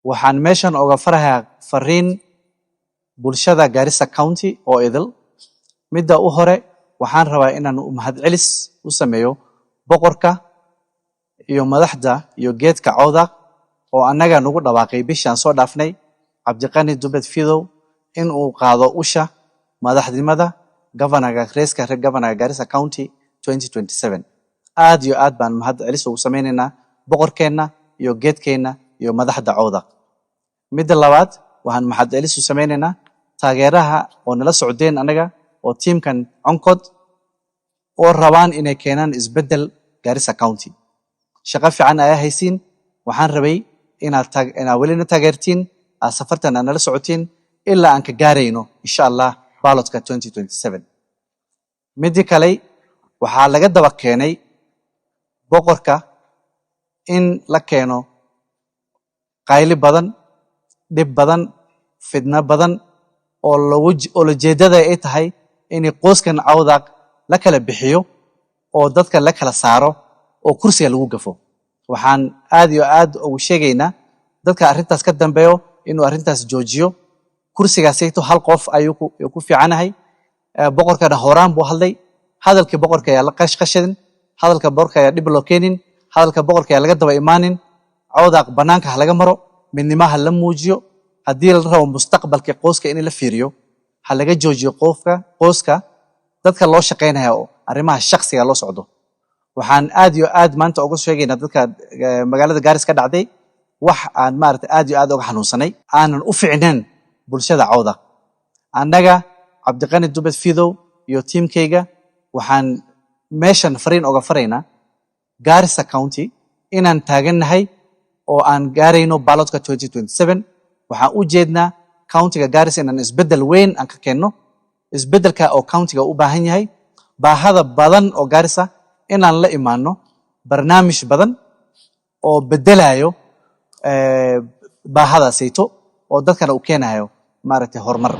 waxaan meeshan oga farayaa fariin bulshada Garissa County oo idil midda u hore waxaan rabaa inaan u mahadcelis u sameeyo boqorka iyo madaxda iyo geedka cawda oo anaga nagu dhawaaqay bishaan soo dhaafnay Cabdiqani Dubed Fidow in uu qaado usha madaxnimada governor Garissa County 2027 aad iyo aad baan mahadcelis ugu sameeynaa boqorkeena iyo geedkeena iyo madaxda cawda midda labaad waxaan mahadcelis u sameeynaa taageeraha oo nala socdeen anaga oo teamkan onkod oo rabaan inay keenaan isbedel Garissa County shaqo fiican ay haysiin waxaan rabay inaad welina taageertiin safartan nala socotiin ilaa aan ka gaarayno insha Allah ballotka 2027 midi kale waxaa laga daba keenay boqorka in la keeno qayli badan dib badan fidna badan oo la jeedada ay tahay in qoyskan cawda la kala bixiyo oo dadka la kala saaro oo kursiga lagu gafo waxaan aad iyo aad ugu sheegaynaa dadka arintaas ka dambeeyo inuu arintaas joojiyo kursigaas ayto hal qof ayuu ku fiicanahay boqorkana horaan buu hadlay hadalkii boqorka ayaa la qashqashadin hadalka boqorka ayaa dib loo keenin hadalka boqorka ayaa laga daba imaanin cawda banaanka laga maro midnimaha la muujiyo hadii la rabo mustaqbalka qoyska in la fiiriyo ha laga joojiyo qoyska dadka loo shaqeynayo arimaha shakhsiga loo socdo waxaan aad iyo aad maanta uga sheegaynaa dadka magaalada Garissa ka dhacday wax aan maartay aad iyo aad uga xanuunsanay aanan u fiicnaan bulshada cawda anaga Cabdiqani Dubed Fidow iyo teamkayga waxaan meeshan fariin uga faraynaa Garissa County inaan taaganahay oo aan gaarayno ballotka 2027 waxaan u jeednaa countyga Garissa inaan isbedel weyn aan ka keenno isbedelka oo countyga u baahan yahay baahada badan oo Garissa inaan la imaano barnaamij badan oo bedelayo baahada sayto oo dadkana u keenayo maaragtay horumar